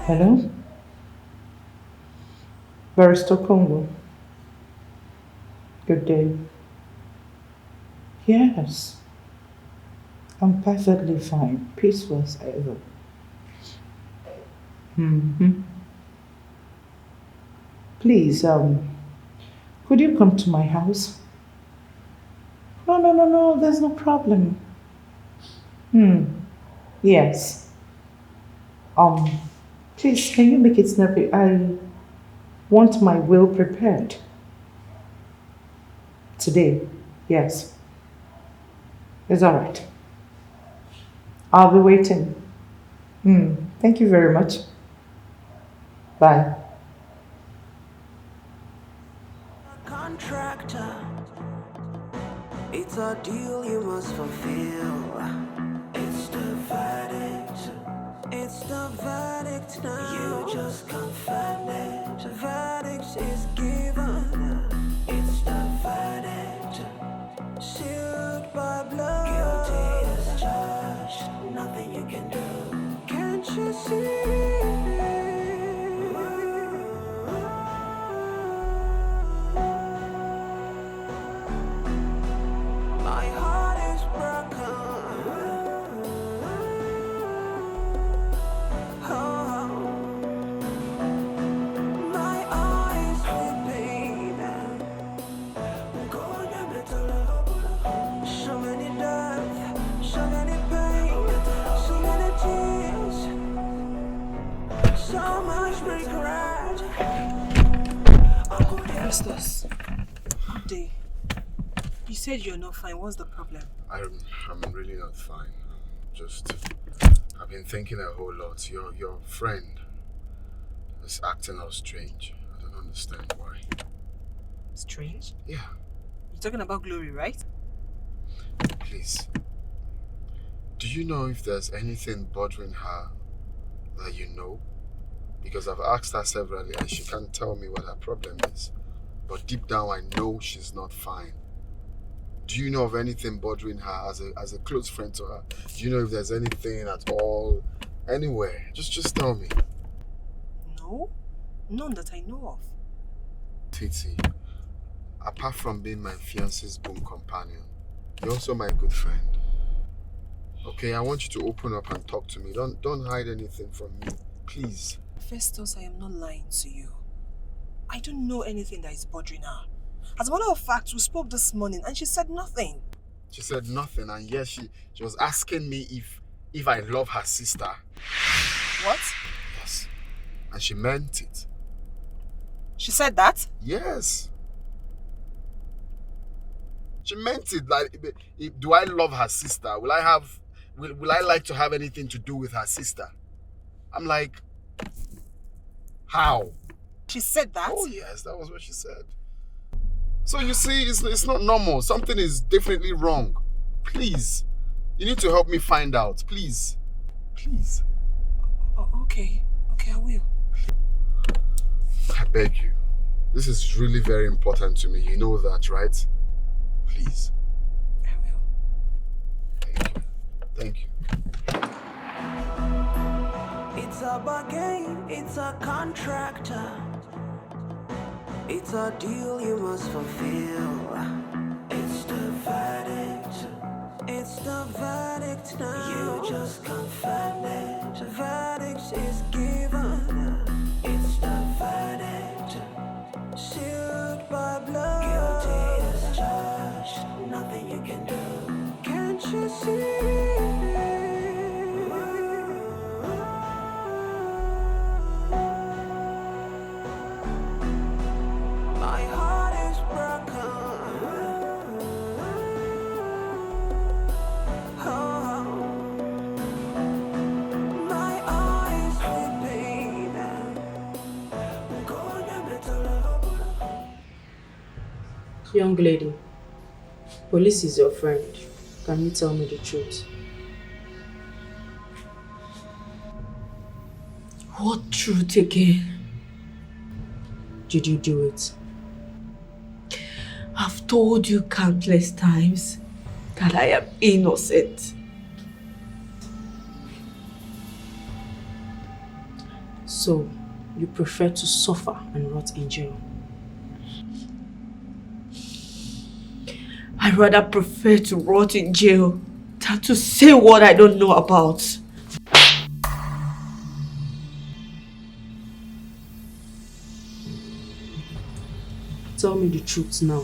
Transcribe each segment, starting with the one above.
Hello? Barrister Congo. Good day. Yes, I'm perfectly fine. Peaceful as ever. Hmm. Please, could you come to my house? No, no, no, no, there's no problem. Hmm. Yes. Um, please, can you make it snappy? I want my will prepared today. Yes, it's all right. I'll be waiting. Hmm. Thank you very much. Bye. Contractor, it's a deal you must fulfill. It's the verdict. It's the verdict now. You just confirm it. The verdict is given. It's the verdict. Sealed by blood. Guilty as charged. Nothing you can do. Can't you see? My heart is broken. Oh, my eyes weeping. Going a little. So many death, so many pain, so many tears, so much regret. Festus, good day. You said you're not fine. What's the problem? I'm really not fine. Just I've been thinking a whole lot. Your friend is acting all strange. I don't understand why. Strange? Yeah, You're talking about Glory, right? please. Do you know if there's anything bothering her that you know? Because I've asked her severally and she can't tell me what her problem is. But deep down I know she's not fine. Do you know of anything bothering her as a close friend to her? Do you know if there's anything at all, anywhere? Just tell me. No. None that I know of. Titi, apart from being my fiance's boom companion, you're also my good friend. Okay, I want you to open up and talk to me. Don't hide anything from me, please. Festus, I am not lying to you. I don't know anything that is bothering her. As a matter of fact, we spoke this morning and she said nothing. She said nothing, and yes, she was asking me if I love her sister. What? Yes, and she meant it. She said that? Yes. She meant it. Like, do I love her sister? Will I like to have anything to do with her sister? I'm like, how? She said that? Oh yes, that was what she said. So you see, it's not normal. Something is definitely wrong. Please, you need to help me find out. Please, please. Oh, okay. Okay, I will. I beg you. This is really very important to me. You know that, right? Please. I will. Thank you. Thank you. It's a bargain, it's a contractor. It's a deal you must fulfill. It's the verdict. It's the verdict now. You just confirm it. The verdict is given. It's the verdict. Sealed by blood. Guilty as charged. Nothing you can do. Can't you see? My heart is broken. Oh, my eyes weeping. Going a little. Young lady, police is your friend. Can you tell me the truth? What truth again? Did you do it? I've told you countless times that I am innocent. So So, you prefer to suffer and rot in jail? I rather prefer to rot in jail than to say what I don't know about. Tell me the truth now.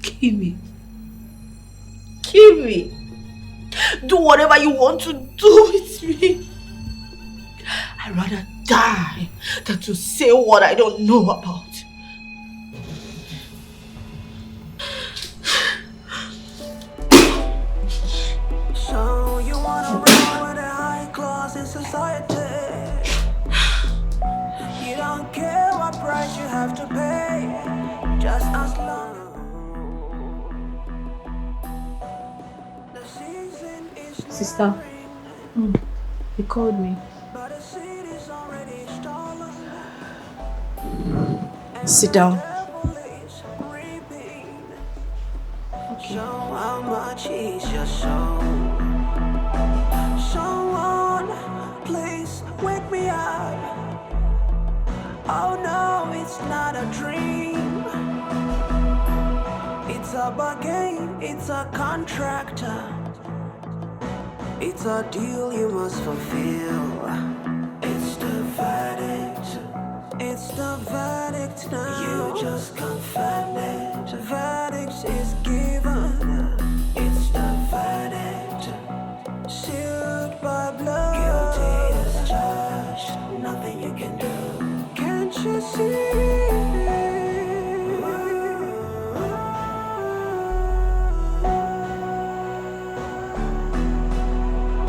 Kill me. Kill me. Do whatever you want to do with me. I'd rather die than to say what I don't know about. So you wanna run with a high class in society? You don't care what price you have to pay, just as long. The season is Sister, he called me. but the city's already stolen. Sit down. So how much is your soul? Someone, please wake me up. Oh no, it's not a dream. It's a bargain, it's a contract. It's a deal you must fulfill. It's the verdict. It's the verdict now. You just confirm it. The verdict is given. It's the verdict. Sealed by blood. Guilty as charged. Nothing you can do. Can't you see?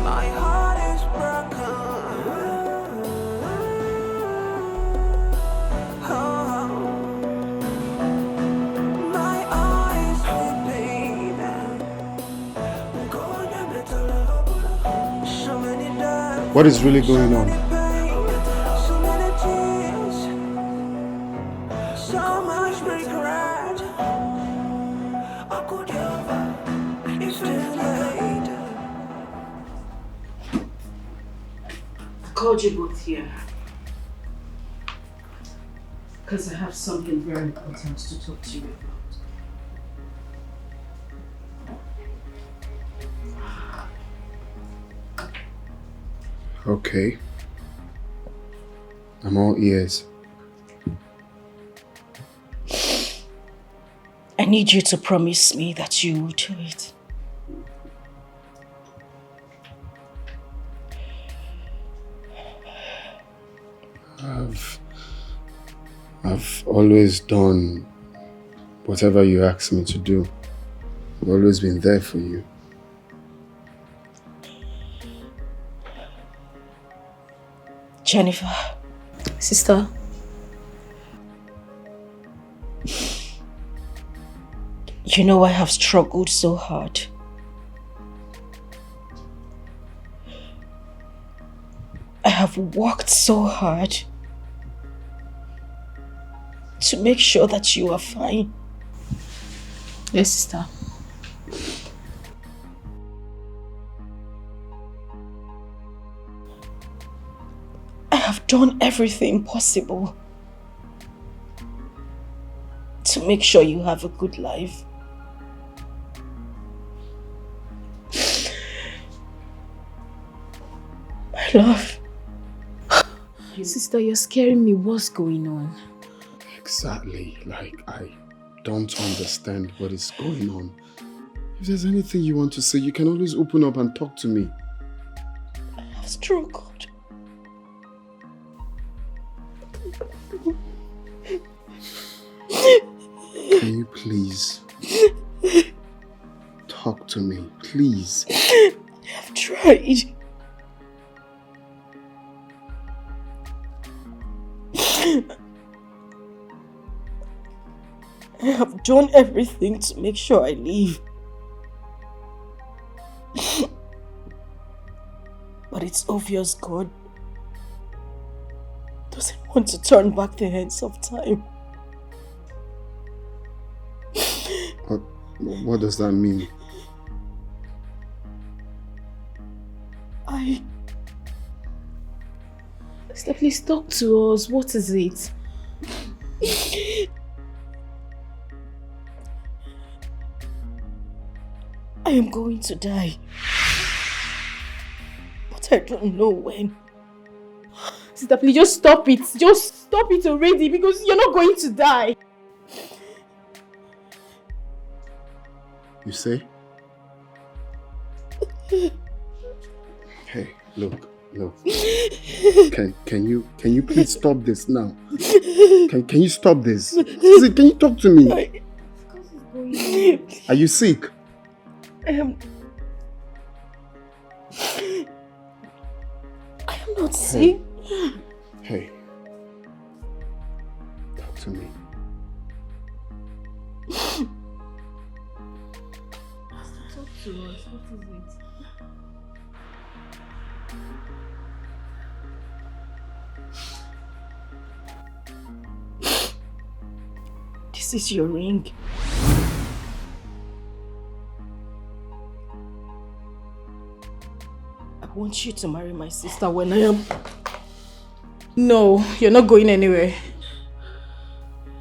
My heart is broken. Oh, my eyes weeping. Going a bit alone. So many days. What is really going on? So many tears. So much regret. I could ever. It's too late. I called you both here because I have something very important to talk to you about. Okay. I'm all ears. I need you to promise me that you will do it. I've always done whatever you ask me to do. I've always been there for you. Jennifer. Sister. You know I have struggled so hard. I have worked so hard to make sure that you are fine. Yes, sister. I have done everything possible to make sure you have a good life. My love. Sister, you're scaring me. What's going on? Exactly. Like, I don't understand what is going on. If there's anything you want to say, you can always open up and talk to me. I have struggled. Can you please talk to me, please? I have tried. I have done everything to make sure I leave. But it's obvious God doesn't want to turn back the hands of time. What does that mean? Sister, please talk to us. What is it? I am going to die. But I don't know when. Sister, please just stop it. Just stop it already because you're not going to die. You say? Hey, look. Can you please stop this now? Can you stop this? Can you talk to me? Are you sick? I am not sick. Hey. Talk to me. Talk to us. What is it? This is your ring. I want you to marry my sister when I am... No, you're not going anywhere.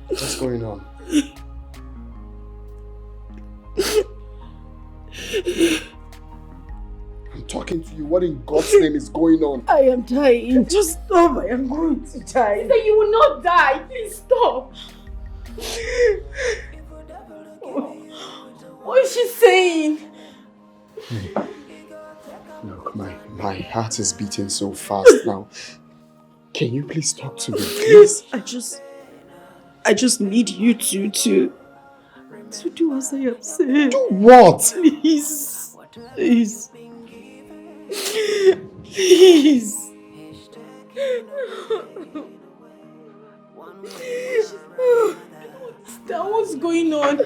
What's going on? I'm talking to you. What in God's name is going on? I am dying. Just stop. I am going to die. Sister, you will not die. Please stop. What is she saying? Look, my heart is beating so fast now. Can you please talk to me, please? I just need you to do as I have said. Do what? Please. Please. Please. What's going on?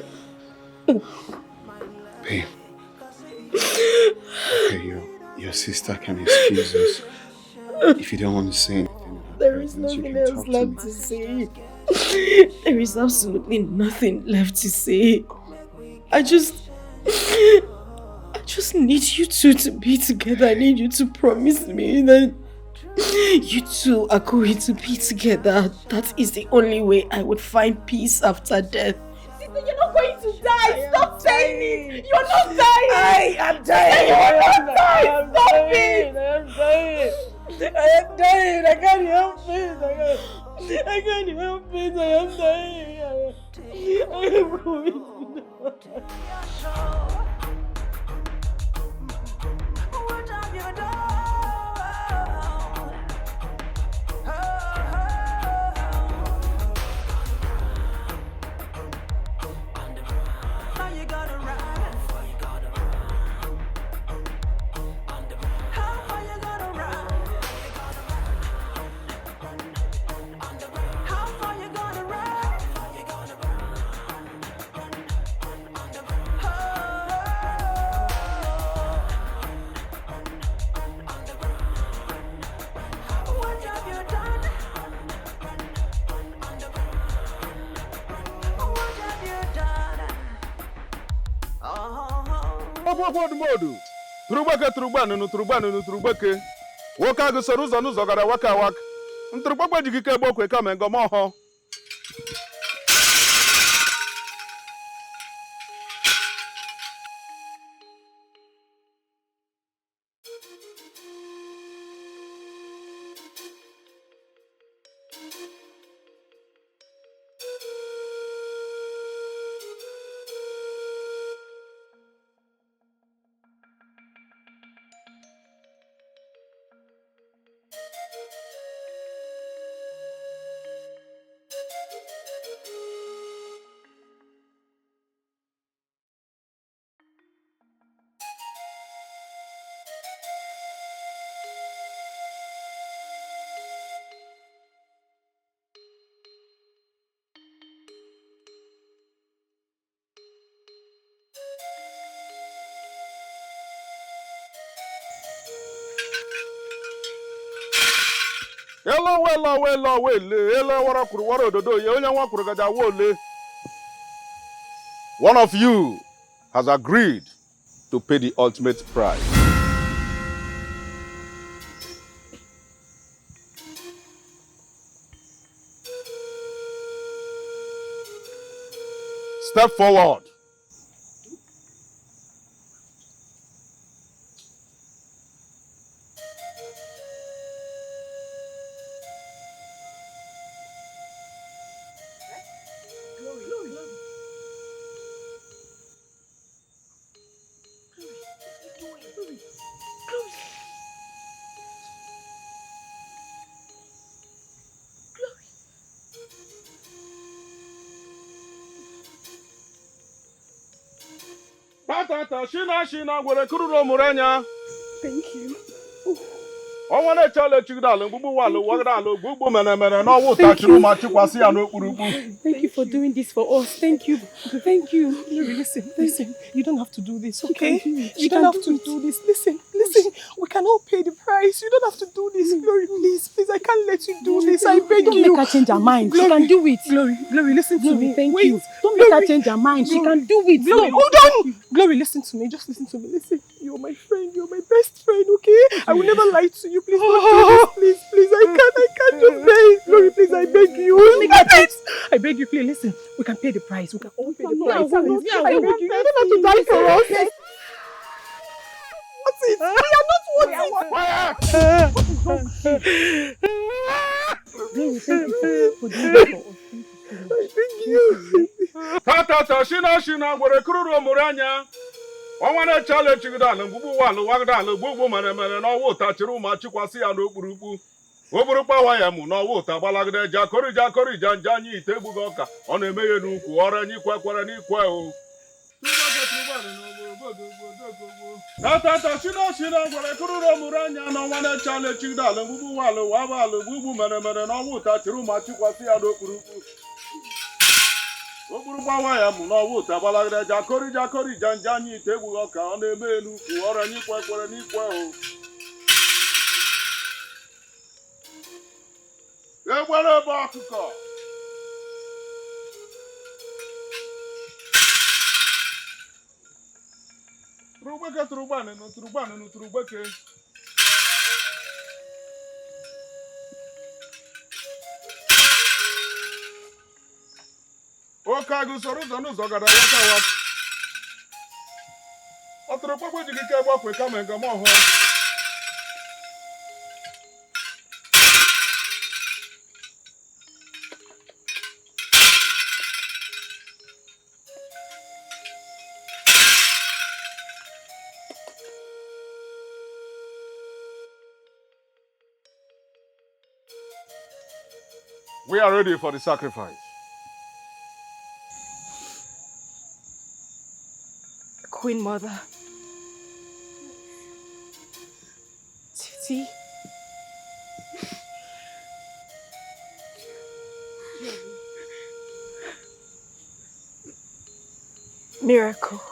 Babe. Okay, your sister can excuse us. If you don't want to say anything, there is nothing else left to say. There is absolutely nothing left to say. I just need you two to be together. I need you to promise me that you two are going to be together. That is the only way I would find peace after death. Sister, you're not going to die. Stop saying it. You're not dying. I am dying. You will not die. Stop it. I am dying. I can't help it. I can't help it. I am dying. I am going to die. What have you done? How you gonna ride? How far you gonna ride? How far you gonna ride? What have you done? What have you done? Odimgbe turugbeke nwoke agụ soro ụzọ n'ụzọ gara waka awak ntụrụgbakpe ji gike egbe okwe kama ngọm ọhọ Elo wele elo wara kwuru wara ododo ye onye nwa kwuru gaja wa ole. One of you has agreed to pay the ultimate price. Step forward. Patata, shina, were kururo murenya. Thank you. I want to tell you that Thank you for doing this for us. Thank you. Thank you. Glory, listen. You don't have to do this, okay? You You don't have to do this. Listen. We can all pay the price. You don't have to do this. Glory, please. I can't let you do this. I beg you. Don't make her change her mind. She can do it. Glory, listen to me. Thank Wait. you. Don't make her change her mind. She can do it. Glory, hold on. Glory, listen to me. Just listen to me. Listen. You're my friend. You're my best friend, okay? I will never lie to you. Please don't do this. Please. I can't just bear it. Glory, please, I beg you. I beg you, please, listen. We can pay the price. We can all pay the price. I beg you. You don't have to die for us. What's it? We are not Glory, thank you for doing this for us. I beg you. Patata, shina, were kururo murenya. I want to challenge you that Bubu man, no water, Chiruma, Chikwasi, and Urubu. Oburupa Wayamu, no water, Balagde, Jakori, Janjani, Tebugoka, on a mayor, or any quack, Tata, shina, where I could Muranya, no one to challenge you that Bubu man, no water, Chiruma, Chikwasi, and Urubu. Oburupa Wayamu, no water, Balagde, Jakori, Janjani, Tebugoka, on a mayor, or any quack, Where about to go? Trubeke. Okagu soruza no zogada waka. Otropoko jikike bo kwe kama ngamo ho. We are ready for the sacrifice. Queen Mother. Titi. Miracle.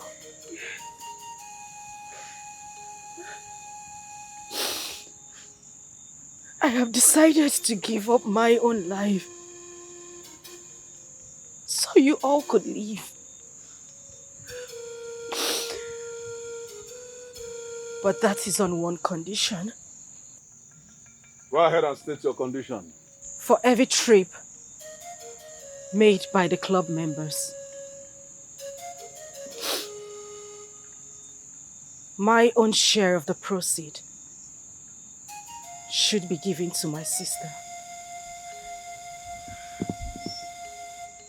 I have decided to give up my own life so you all could live. But that is on one condition. Go ahead and state your condition. For every trip made by the club members, my own share of the proceeds should be given to my sister.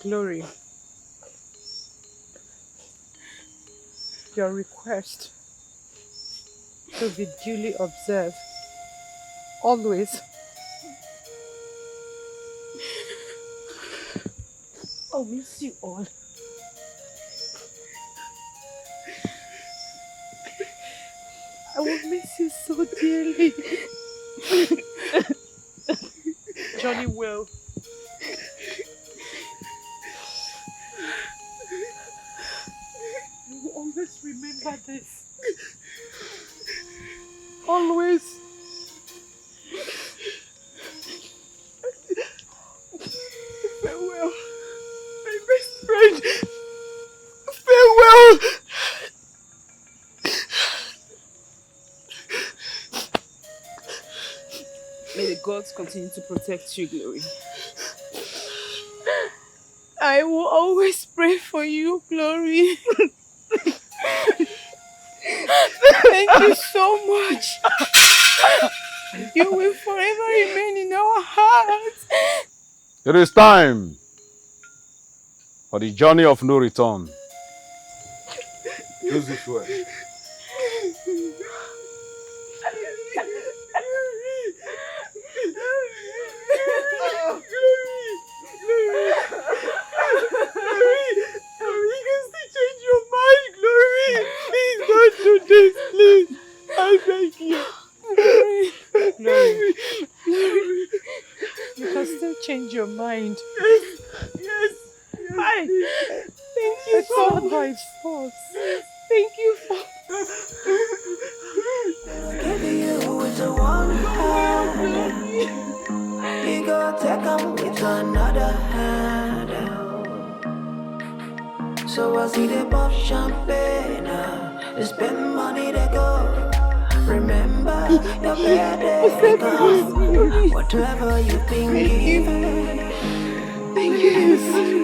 Glory. Your request to be duly observed. Always. I'll miss you all. I will miss you so dearly. Johnny will. You will always remember this. Always. Farewell. My best friend. Farewell. continue to protect you, Glory. I will always pray for you, Glory. Thank you so much. You will forever remain in our hearts. It is time for the journey of no return. Choose this way. You can still change your mind, Glory. Please don't do this, please. I beg you. Glory. You can still change your mind. Yes. Hi. Thank you It's so not much. by force. Thank you for... Give you with the one hand. You go take them with another hand. So I see the pop champagne. They spend money, they go. Remember your birthday come. Whatever you've been given. Thank you.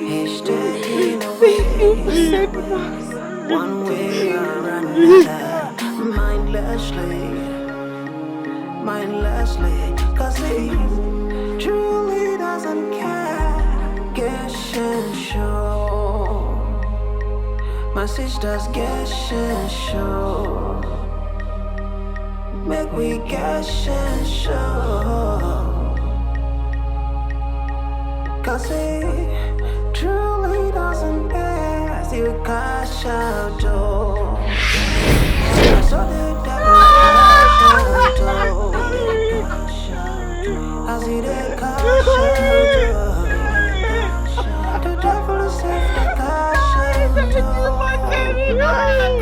He's taking Thank you for away. saving us. One way or another. Mindlessly, cause he truly doesn't care. Guess and show. My sisters guess and show. Make we guess and show. Cause he truly doesn't care. You cash out door. So the devil cash out door. I see the cash out door. The devil is safe, the cash out door.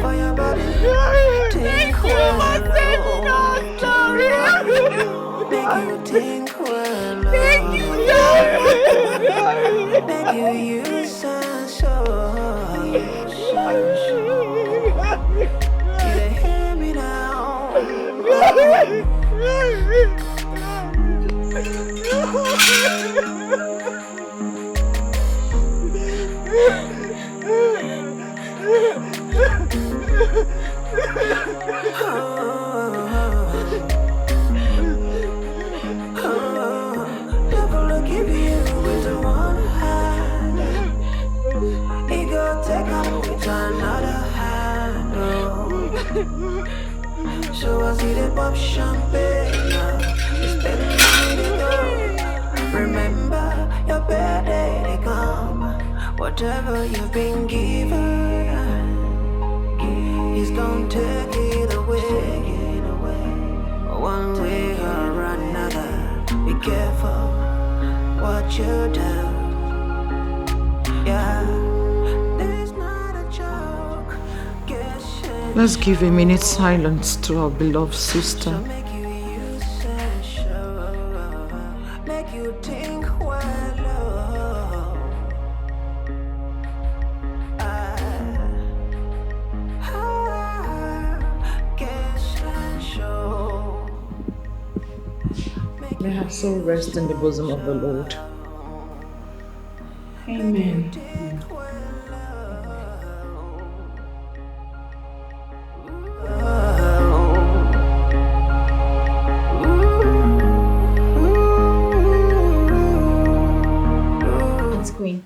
For your body, think well. Make you think well. Make you use and show. You hear me now? Devil will give you with one hand. He go take up with another hand. So I see the pop champagne. Spend money to go. Remember your birthday they come. Whatever you've been given, he's gonna take it away. One way or another. Be careful what you do. Yeah, there's not a joke. Let's give a minute silence to our beloved sister. Make you use and show. Make you think well. Guess and show. May her soul rest in the bosom of the Lord. Amen. It's Queen.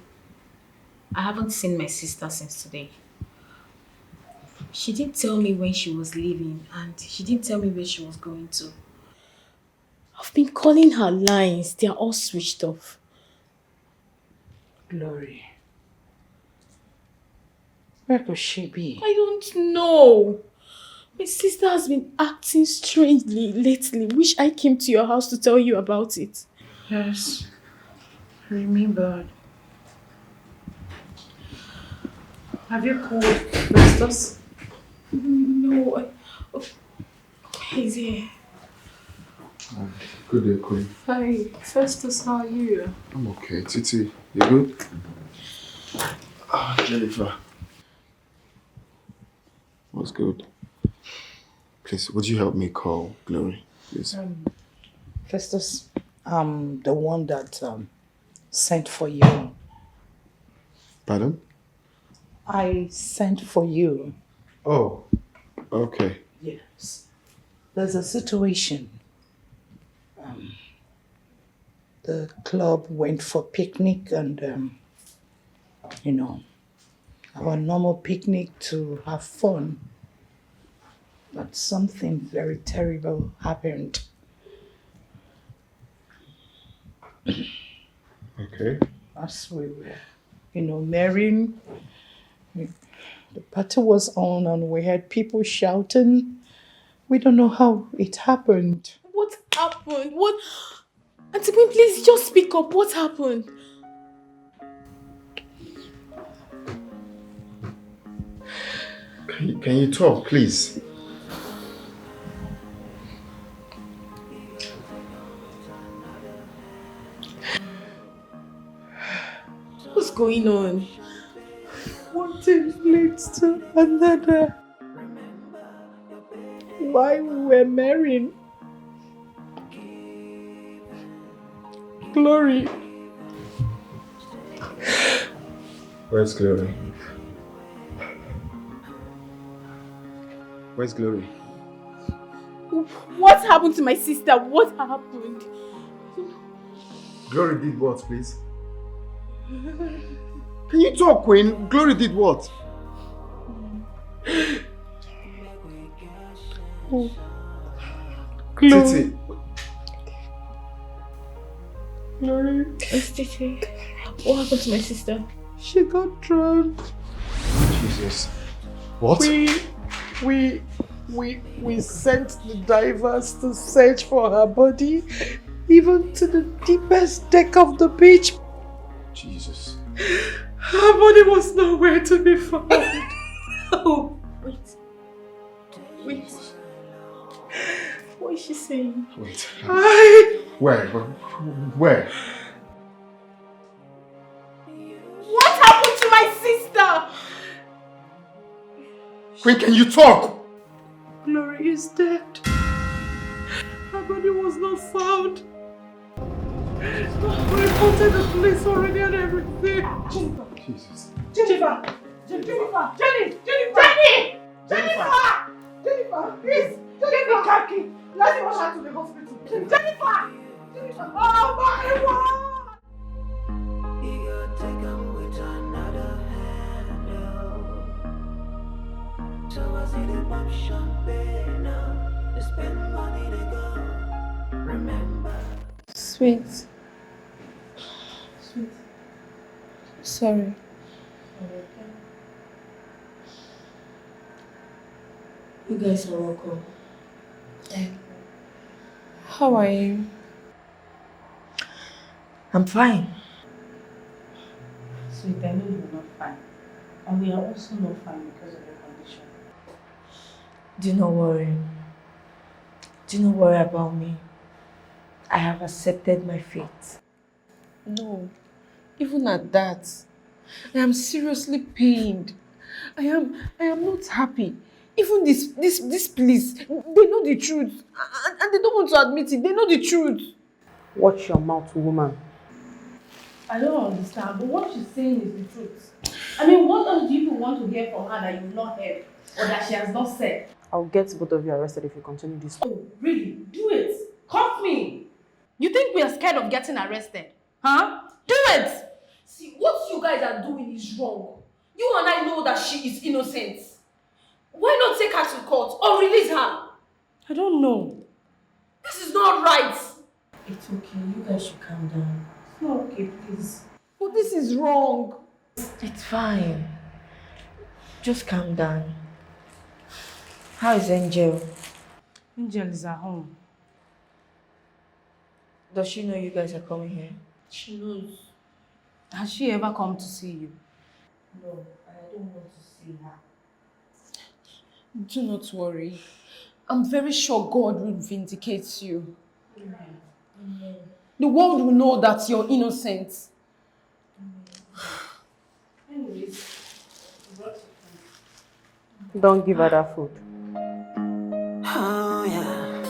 I haven't seen my sister since today. She didn't tell me when she was leaving and she didn't tell me where she was going to. I've been calling her lines. They are all switched off. Glory. Where could she be? I don't know. My sister has been acting strangely lately. Wish I came to your house to tell you about it. Yes. I remembered. Have you called Festus? No. He's here. Good day, Queen. Hi, Festus, how are you? I'm okay. Titi, you good? Jennifer. What's good? Please, would you help me call Glory, please? Festus, I'm the one that sent for you. Pardon? I sent for you. Oh, okay. Yes. There's a situation. The club went for picnic and, our normal picnic to have fun. But something very terrible happened. Okay. As we were, marrying, the party was on and we had people shouting. We don't know how it happened. What happened? What? Auntie Queen, please just speak up. What happened? Can you talk, please? What's going on? One thing leads to another. While we were marrying, Glory. Where's Glory? Where's Glory? What happened to my sister? What happened? Glory did what, please? Can you talk, Queen? Glory did what? Glory. Titi. Glory. Titi, what happened to my sister? She got drowned. Jesus. What? We sent the divers to search for her body, even to the deepest deck of the beach. Jesus. Her body was nowhere to be found. Oh, wait. What is she saying? Wait. Where? Where? What happened to my sister? Queen, can you talk? Glory is dead. Her body was not found. We reported the police already and everything. Jesus. Jennifer! Jennifer! Jenny! Please! Jennifer! Kaki! Let's rush her to the hospital. Jennifer! Oh my word! You gotta take 'em with another handle. So I see the pop champagne now. They spend money to go. Remember. Sweet. Sorry. You guys are welcome. How are you? I'm fine. Sweet, I know you're not fine. And we are also not fine because of your condition. Do not worry. Do not worry about me. I have accepted my fate. No. Even at that, I am seriously pained. I am not happy. Even this police, they know the truth. And they don't want to admit it. They know the truth. Watch your mouth, woman. I don't understand, but what she's saying is the truth. I mean, what else do you want to hear from her that you've not heard or that she has not said? I'll get both of you arrested if you continue this. Oh, really? Do it. Cuff me. You think we are scared of getting arrested? Huh? Do it. See, what you guys are doing is wrong. You and I know that she is innocent. Why not take her to court or release her? I don't know. This is not right. It's okay. You guys should calm down. It's not okay, please. But this is wrong. It's fine. Just calm down. How is Angel? Angel is at home. Does she know you guys are coming here? She knows. Has she ever come to see you? No, I don't want to see her. Do not worry. I'm very sure God will vindicate you. Amen. The world will know that you're innocent. Anyways, Don't give her that food. Oh yeah.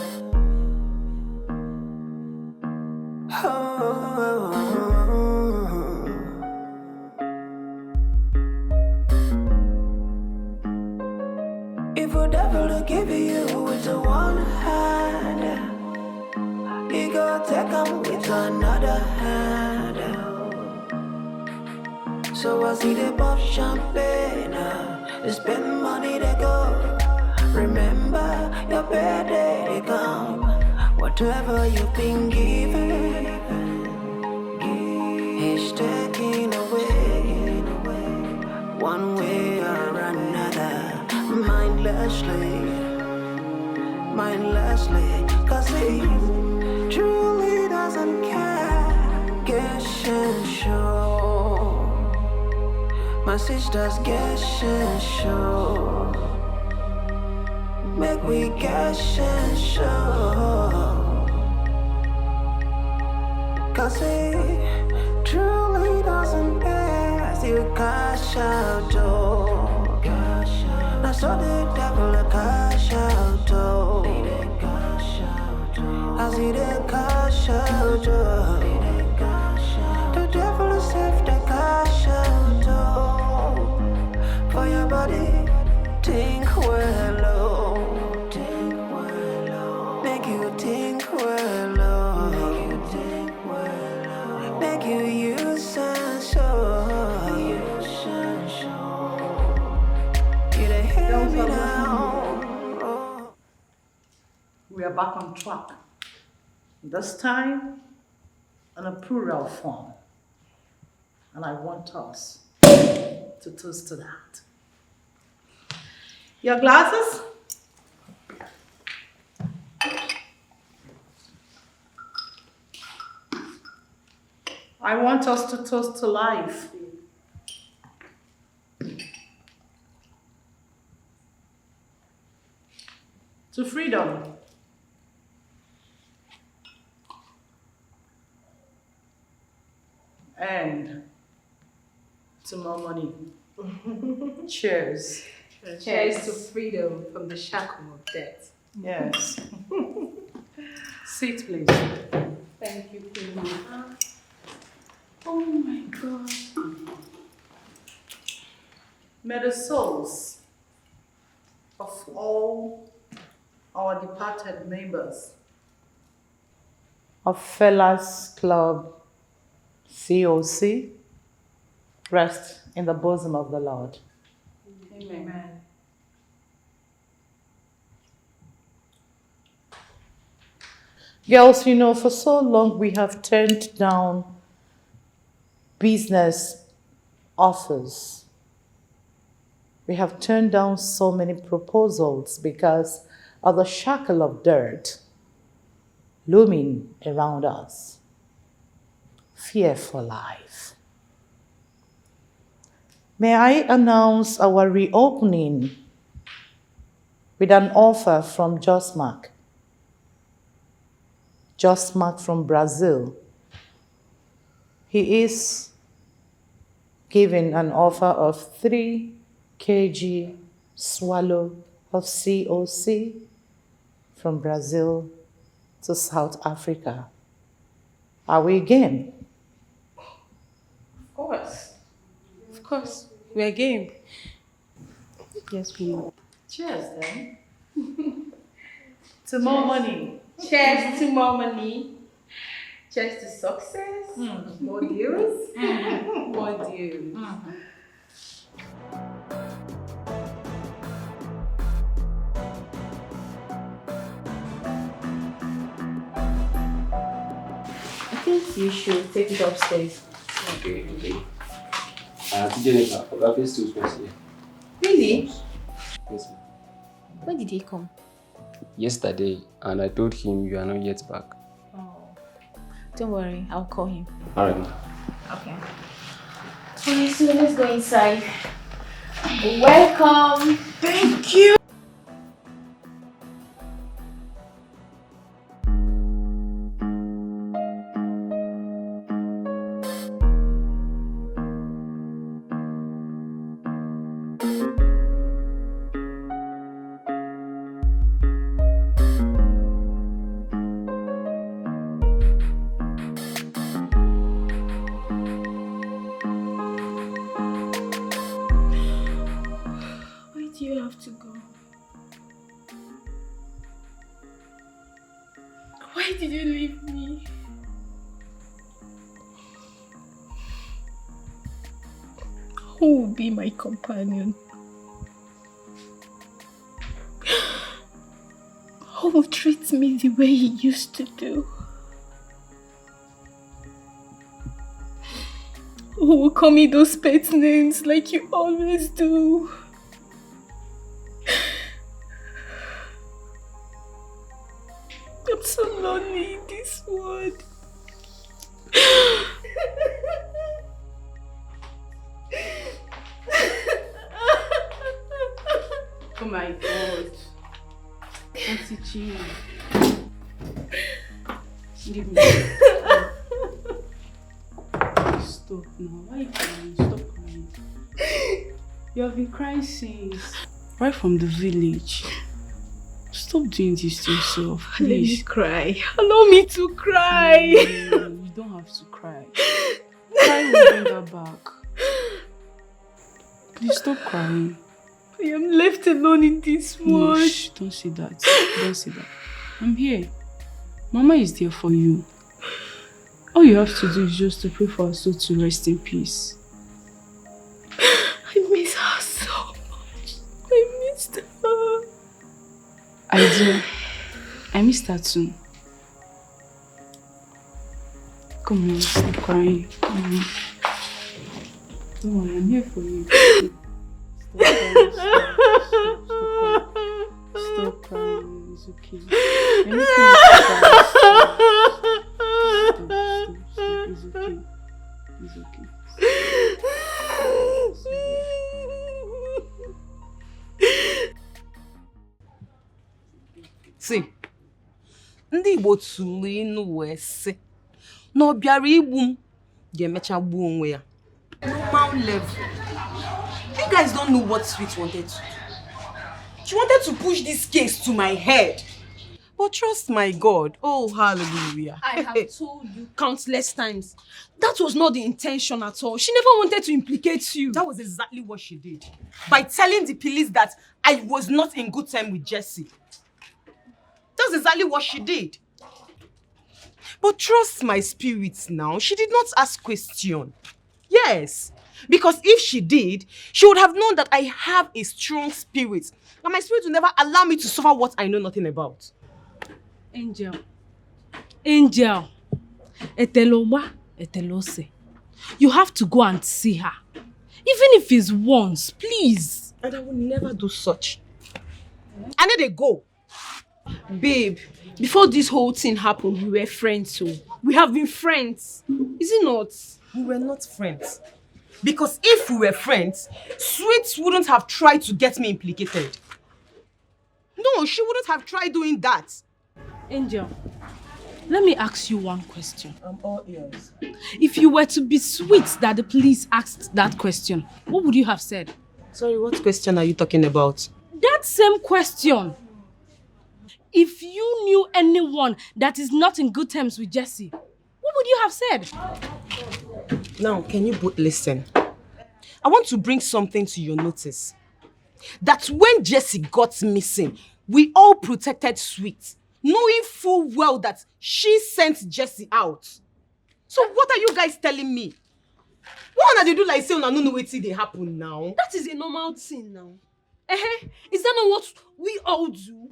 If a devil to give you with a one hand, he go take him with another hand. So I see the pop champagne, they spend money they go. Remember your birthday they come. Whatever you've been given, he's taking away, one way or another, mindlessly, cause he truly doesn't care. Guess and show, my sisters guess and show, make we guess and show, cause he truly doesn't care. Still cash out, oh. Now so the devil a cash out, oh. I see the cash out, oh. The devil is safe, the cash out, oh. For your body, think well, oh. Make you think well, oh. Make you use and show. You the hear me now, oh. We are back on track. This time in a plural form. And I want us to toast to that. Your glasses? I want us to toast to life. To freedom. And to more money. Cheers. Cheers to freedom from the shackle of death. Yes. Sit, please. Thank you, Queen. Oh my God. May the souls of all our departed members of Fellas Club COC rest in the bosom of the Lord. Amen. Girls, you know, for so long we have turned down business offers. We have turned down so many proposals because of the shackle of dirt looming around us. Fear for life. May I announce our reopening with an offer from Josmark. Josmark from Brazil. He is giving an offer of 3 kg swallow of COC from Brazil to South Africa. Are we game? Of course. Of course. We're game. Yes, we know. Cheers then. To more money. Cheers to more money. Cheers to success. More deals. More deals. I think you should take it upstairs. Okay. To Jennifer, Oga Festus was here. Really? Yes, ma'am. When did he come? Yesterday, and I told him you are not yet back. Oh. Don't worry, I'll call him. Alright, ma'am. Okay. Okay, so let's go inside. Welcome. Thank you. Who will be my companion? Who will treat me the way he used to do? Who will call me those pet names like you always do? I'm so lonely in this world. Oh my God. Auntie Chi. Give me. Stop now. Why are you crying? Stop crying. You have been crying since. Right from the village. Stop doing this to yourself, please. Let me cry. Allow me to cry. No, you don't have to cry. Cry will bring her back. Please stop crying. I am left alone in this world. No, shh, don't say that. Don't say that. I'm here. Mama is there for you. All you have to do is just to pray for her soul to rest in peace. I miss her so much. I missed her. I do. I missed her too. Come on, stop crying. Come on. Don't worry, I'm here for you. Stop crying. It's okay. Anything is fine. Stop. It's okay. It's okay. See, ndị Igbo tụrụ inu wee sị na ọ bịara igbu m ga-emecha gbuo onwe ya. Normal level. You guys don't know what Sweet wanted to do. She wanted to push this case to my head. But trust my God. Oh, hallelujah. I have told you countless times. That was not the intention at all. She never wanted to implicate you. That was exactly what she did. By telling the police that I was not in good time with Jesse. That's exactly what she did. But trust my spirit now. She did not ask question. Yes. Because if she did, she would have known that I have a strong spirit. And my spirit will never allow me to suffer what I know nothing about. Angel. Angel. Eteloma, etelose. You have to go and see her. Even if it's once, please. And I will never do such. I need to go. Babe, before this whole thing happened, we were friends, so we have been friends. Is it not? We were not friends. Because if we were friends, Sweet wouldn't have tried to get me implicated. No, she wouldn't have tried doing that. Angel, let me ask you one question. I'm all ears. If you were to be Sweet that the police asked that question, what would you have said? Sorry, what question are you talking about? That same question. If you knew anyone that is not in good terms with Jesse, what would you have said? Now, can you both listen? I want to bring something to your notice. That when Jesse got missing, we all protected Sweet, knowing full well that she sent Jesse out. So what are you guys telling me? What are they do like say I don't know what they happen now? That is a normal thing now. Is that not what we all do?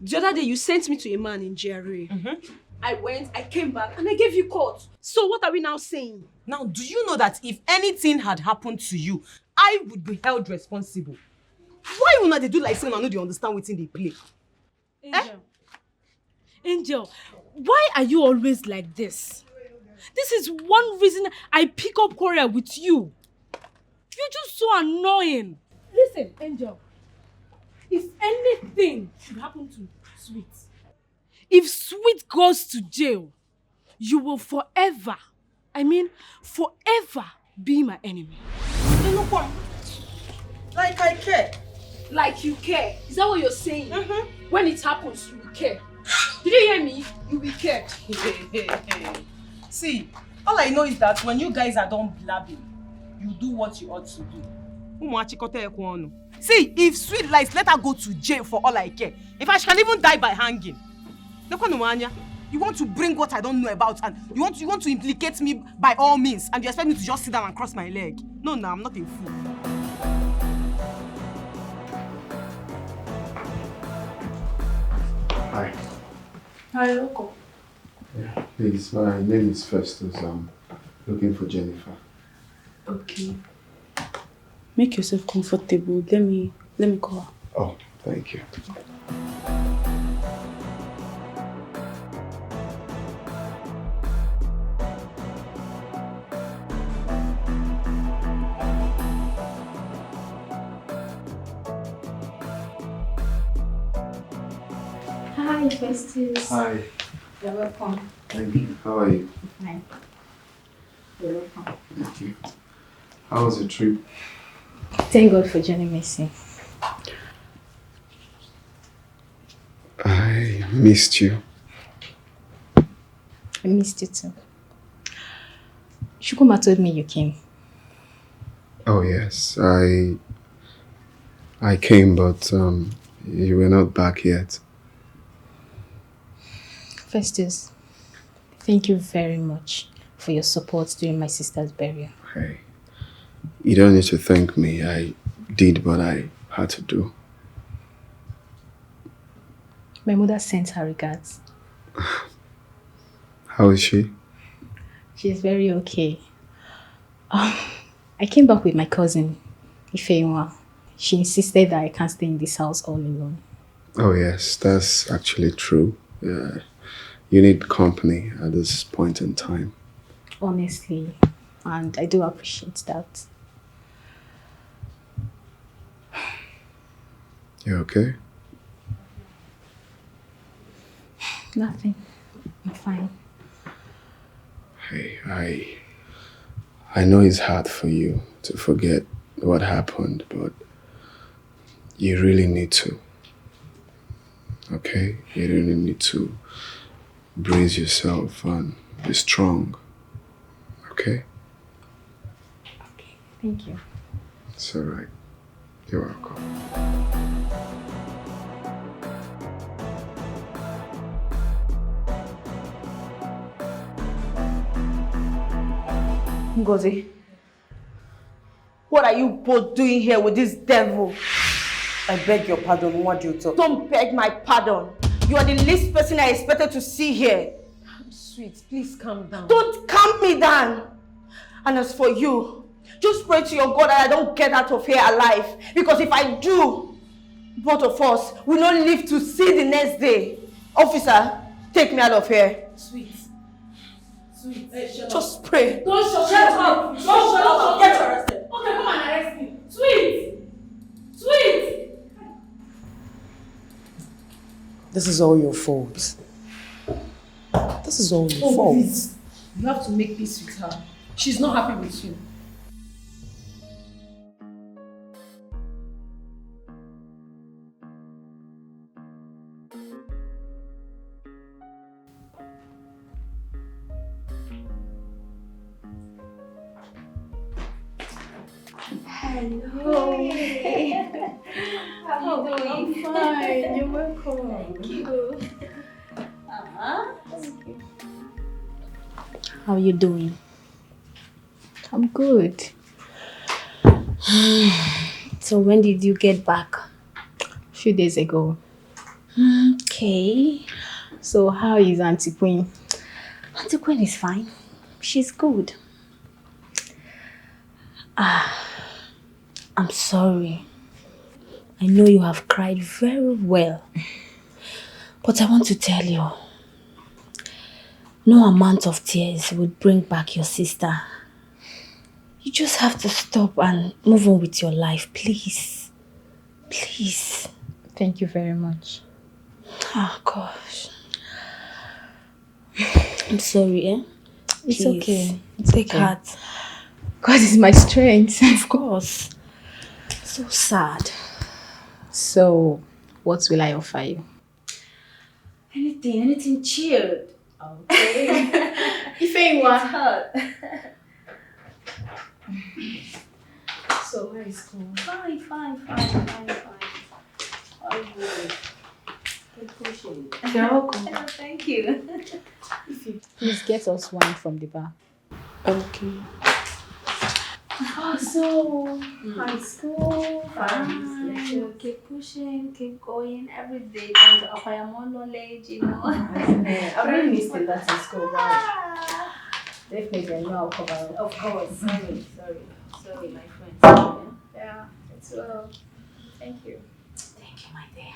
The other day you sent me to a man in GRA. I went, I came back, and I gave you court. So what are we now saying? Now, do you know that if anything had happened to you, I would be held responsible? Why would not they do like saying I know they understand what's in the play? Angel. Angel, why are you always like this? This is one reason I pick up quarrel with you. You're just so annoying. Listen, Angel. If anything should happen to Sweet, if Sweet goes to jail, you will forever be my enemy. Like I care. Like you care. Is that what you're saying? When it happens, you will care. Did you hear me? You will care. See, all I know is that when you guys are done blabbing, you do what you ought to do. See, if Sweet lies, let her go to jail for all I care. In fact, she can even die by hanging. You want to bring what I don't know about, and you want to implicate me by all means, and you expect me to just sit down and cross my leg. No, I'm not a fool. Hi. Hi, Okoli. Yeah, please, my name is Festus. I'm looking for Jennifer. Okay. Make yourself comfortable. Let me call her. Oh, thank you. Hi, Festus. Hi. You're welcome. Thank you. How are you? Fine. You're welcome. Thank you. How was your trip? Thank God for Johnny Mercy. I missed you. I missed you too. Shukuma told me you came. Oh yes, I came, but you were not back yet. Festus, thank you very much for your support during my sister's burial. Hey, you don't need to thank me. I did what I had to do. My mother sent her regards. How is she? She's very okay. I came back with my cousin, Ifeanyi. She insisted that I can't stay in this house all alone. Oh yes, that's actually true. Yeah. You need company at this point in time. Honestly, and I do appreciate that. You okay? Nothing. I'm fine. Hey, I know it's hard for you to forget what happened, but you really need to. Okay? You really need to brace yourself and be strong. Okay? Okay, thank you. It's alright. You're welcome. Ngozi, what are you both doing here with this devil? I beg your pardon, what do you talk? Don't beg my pardon. You are the least person I expected to see here. Sweet, please calm down. Don't calm me down. And as for you, just pray to your God that I don't get out of here alive. Because if I do, both of us will not live to see the next day. Officer, take me out of here. Sweet. Hey, shut Just pray. Don't shut up. Don't shut up. Get arrested. Okay, come and arrest me. Sweet. This is all your fault. This is all your fault. Please. You have to make peace with her. She's not happy with you. Hello. How are you doing? I'm fine. You're welcome. Thank you. How are you doing? I'm good. So when did you get back? A few days ago. Okay. So how is Auntie Queen? Auntie Queen is fine. She's good. I'm sorry. I know you have cried very well. But I want to tell you, no amount of tears would bring back your sister. You just have to stop and move on with your life, please. Please. Thank you very much. Oh, gosh. I'm sorry, eh? It's please. Okay. Take heart. God is my strength. Of course. So sad. So, what will I offer you? Anything chilled. Okay. Ifeanyi. So, how is school? Fine. Oh, good. Keep pushing. You're welcome. Thank Thank you. Please get us wine from the bar. Okay. So, high school, keep pushing, keep going every day, trying to acquire more knowledge, I really missed the lot in school, but definitely I know I'll cover it. Of course, sorry, my friend. Yeah, it's well. Thank you. Thank you, my dear.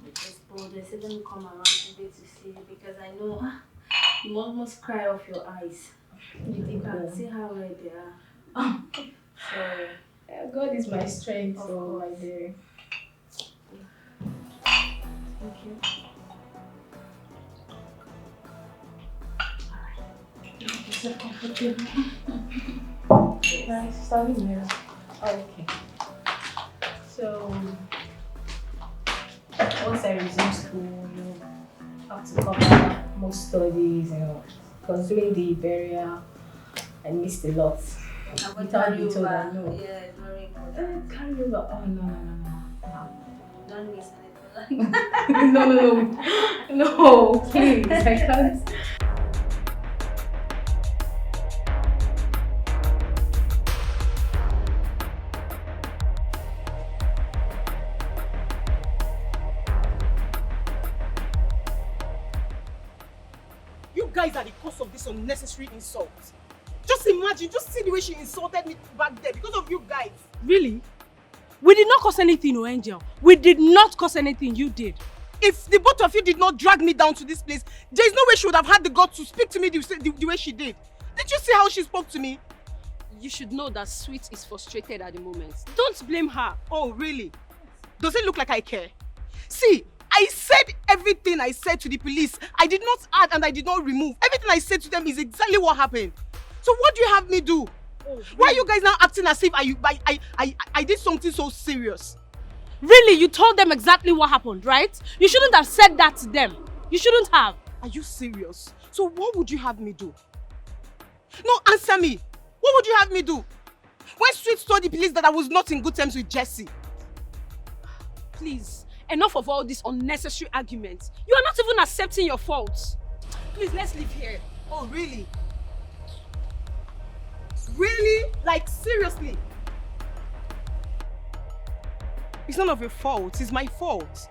Because they said let me come around today to see you because I know you almost cry off your eyes. You can see how red they are. So, God is my strength, so my dear. Thank you. Make yourself comfortable. Nice, starting here. Okay. So, once I resume school, you have to cover more studies, because during the burial, I missed a lot. Without being told, I know. Yeah, it's very important. Carry over. Oh, no. Don't miss anything. No, please, I can't. You guys are the cause of this unnecessary insult. Just imagine, just see the way she insulted me back there because of you guys. Really? We did not cause anything, no Angel. We did not cause anything, you did. If the both of you did not drag me down to this place, there is no way she would have had the guts to speak to me the way she did. Did you see how she spoke to me? You should know that Sweet is frustrated at the moment. Don't blame her. Oh, really? Does it look like I care? See, I said everything I said to the police. I did not add and I did not remove. Everything I said to them is exactly what happened. So what do you have me do? Oh, really? Why are you guys now acting as if I did something so serious? Really? You told them exactly what happened, right? You shouldn't have said that to them. You shouldn't have. Are you serious? So what would you have me do? No, answer me. What would you have me do? When Sweet told the police that I was not in good terms with Jesse. Please, enough of all these unnecessary arguments. You are not even accepting your faults. Please, let's leave here. Oh, really? Really? Like, seriously? It's none of your fault. It's my fault.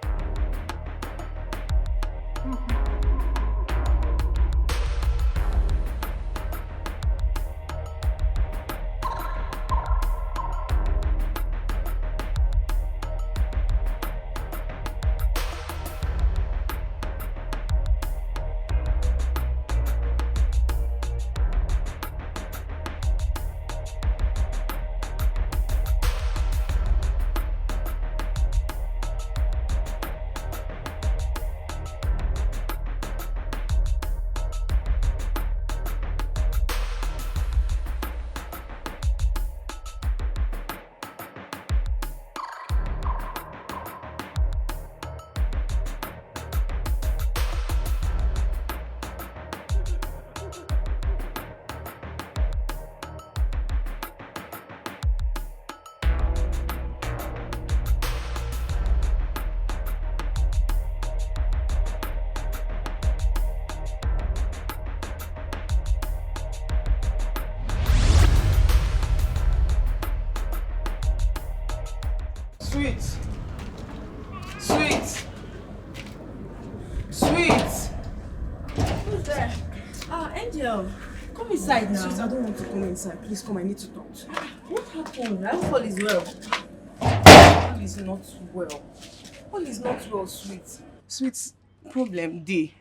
Who's there? Angel. Come inside now. Sweet, I don't want to come inside. Please come, I need to talk to you. What happened? I hope all is well. All is not well. All is not well, Sweet. Sweet, problem dey.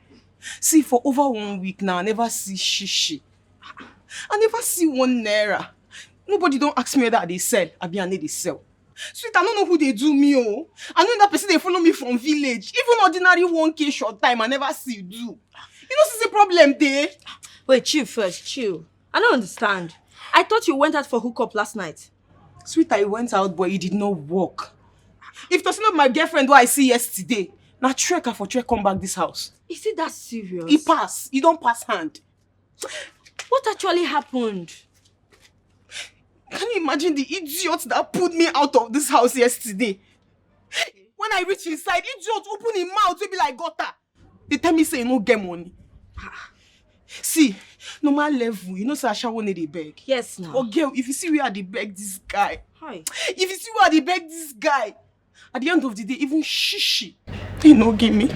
See, for over 1 week now, I never see shishi. I never see 1 naira. Nobody don't ask me whether they sell. Abi I need they sell. Sweet, I don't know who they do me, oh. I know that person they follow me from village. Even ordinary 1K short time, I never see you do. You know, this is a problem there. Wait, chill first, chill. I don't understand. I thought you went out for hookup last night. Sweet, I went out, but it did not work. If that's not my girlfriend who I see yesterday, now trek for trek come back this house. Is it that serious? He pass. He don't pass hand. What actually happened? Can you imagine the idiot that pulled me out of this house yesterday? When I reach inside, idiot open his mouth, will be like gutter. They tell me say no get money. See, normal level, you know say Asha won't need a beg. Yes, now. Oh girl, if you see where they beg this guy. Hi. If you see where they beg this guy, at the end of the day, even shishi, he no give me.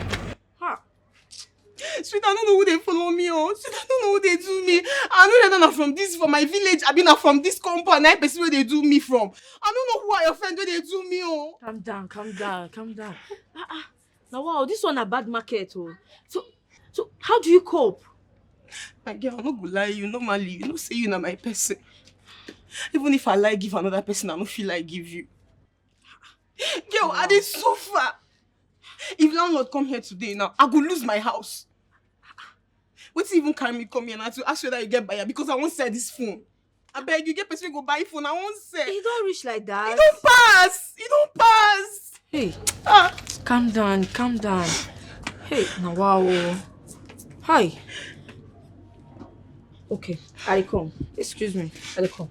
Sweet, I don't know who they follow me on. Sweet, I don't know who they do me. I know they're not from this, from my village. I been from this compound. I person where they do me from. I don't know who are your friends where they do me on. Calm down. Now wow, this one a bad market, oh. So how do you cope? My girl, I'm not gonna lie you. Normally, you know say you na my person. Even if I like give another person, I don't feel like give you. Girl, I did suffer. If landlord come here today now, I go lose my house. Wait till even carry me come here now to ask whether you get buyer because I won't sell this phone. I beg you, get person go buy phone, I won't sell. You don't reach like that. You don't pass. Hey, calm down. Hey, now wow. Hi. Okay, I come. Excuse me, I come.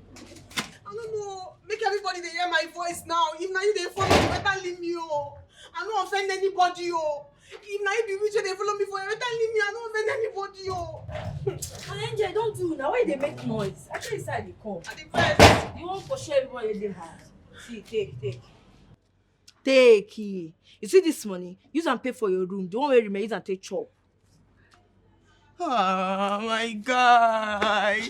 I don't know. Make everybody they hear my voice now. If now you they follow me, better leave me, oh. I don't offend anybody, oh. If now you be rich, they follow me for you, better leave me. I don't offend anybody, oh. Angel, don't do now. Why they make noise? Actually, inside they come. At the first. You want to share everybody in the house. See, take. You see this money? Use and pay for your room. The one where you remain, use and take chop. Oh my God.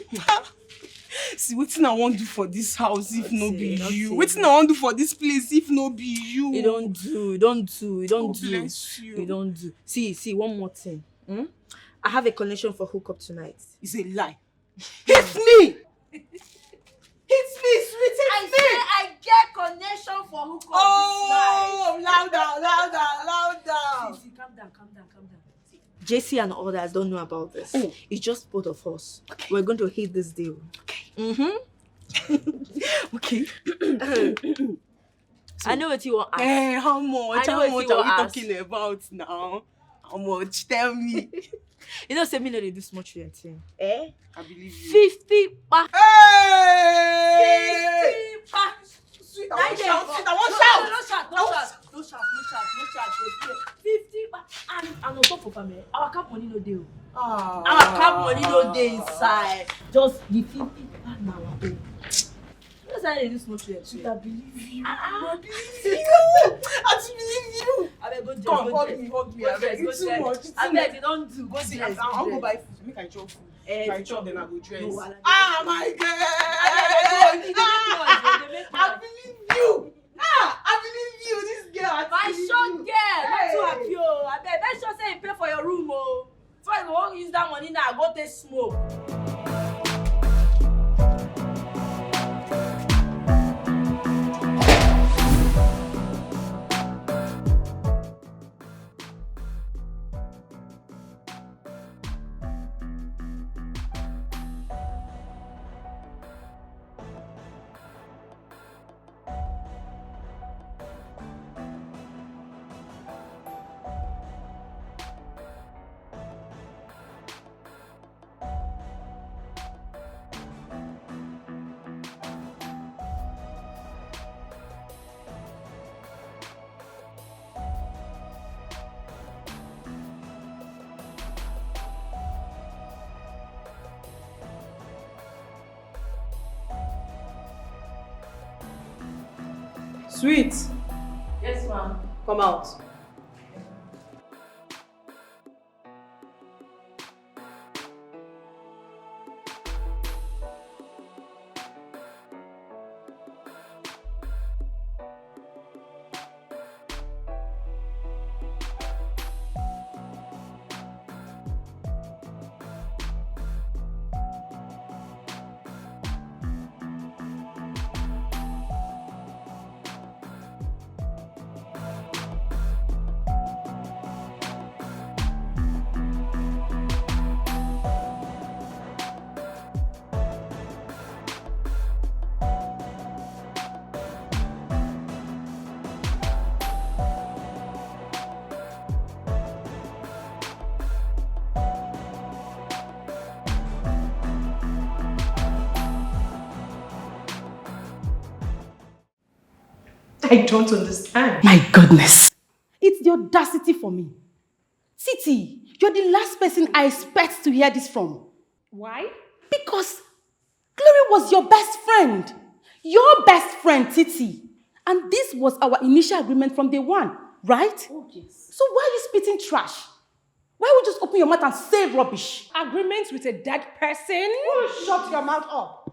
See, wetin I wan do for this house if no be you? Wetin I wan do for this place if no be you? You don't do. Bless you. You don't do. See, one more thing. I have a connection for hookup tonight. It's a lie. Hit me! Hit me, sweet, hit me! I get connection for hookup this night. Louder. See, calm down. JC and others don't know about this. Oh. It's just both of us. Okay. We're going to hit this deal. Okay. Okay. I know what you want. Hey, how much? I know How what much you are we ask. talking about now? How much? Tell me. You know, say me no dey do small children thing. I believe you. 50 pa. Hey! 50 pa. Sweet, I won't shout. No shout. 50 pa. And on top of them, our cap money no dey. Our cap money no dey inside. Just the 50 pa na our own. You know, say they do small children. Sweet, I believe you. I believe you. I beg go Come, dress. hug me. I beg. It's too much. I beg you don't do. Go See, dress. I'll go buy food. Make I chop food. If I chop, then I go dress. No, I My God! I believe you. I believe you. This girl. My short girl, not Hey. too happy oh. I beg, make sure say you pay for your room oh. So I won't use that money now, go take smoke. Sweet. Yes, ma'am. Come out. I don't understand. My goodness. audacity for me. Titi, you're the last person I expect to hear this from. Why? Because Glory was your best friend. Your best friend, Titi. And this was our initial agreement from day one, right? Oh, yes. So why are you spitting trash? Why would you just open your mouth and say rubbish? Agreements with a dead person? Oh, shut your mouth up.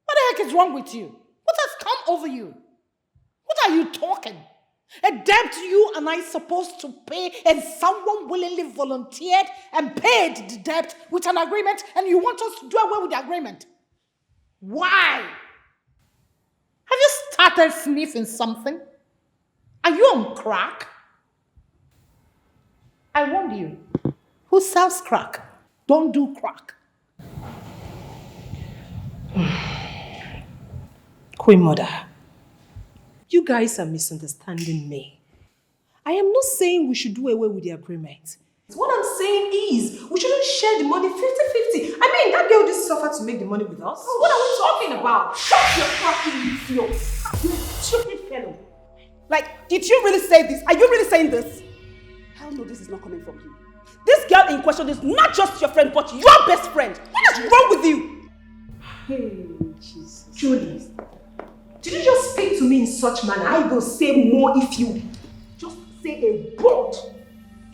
What the heck is wrong with you? What has come over you? What are you talking? A debt you and I supposed to pay, and someone willingly volunteered and paid the debt with an agreement, and you want us to do away with the agreement? Why? Have you started sniffing something? Are you on crack? I warned you. Who sells crack? Don't do crack. Queen Mother, you guys are misunderstanding me. I am not saying we should do away with the agreement. What I'm saying is, we shouldn't share the money 50-50. I mean, that girl did suffer to make the money with us. What are we talking about? Shut your fucking mouth, you stupid fellow. Like, did you really say this? Are you really saying this? Hell no, this is not coming from you. This girl in question is not just your friend, but your best friend. What is wrong with you? Hey, Jesus. Julie, did you just speak to me in such manner? I will say more if you just say a word.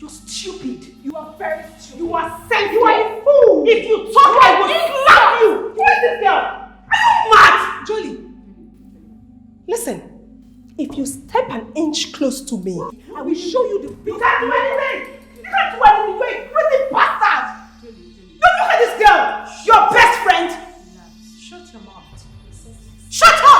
You're stupid. You are very stupid. You are senseless. You are a fool. If you talk, I will slap you. Who is this girl? Are you mad? Julie, listen. If you step an inch close to me, I will show you the... You can't do anything! You can't do anything! You're a crazy bastard! Don't look at this girl! Your best friend! Shut your mouth. Shut up!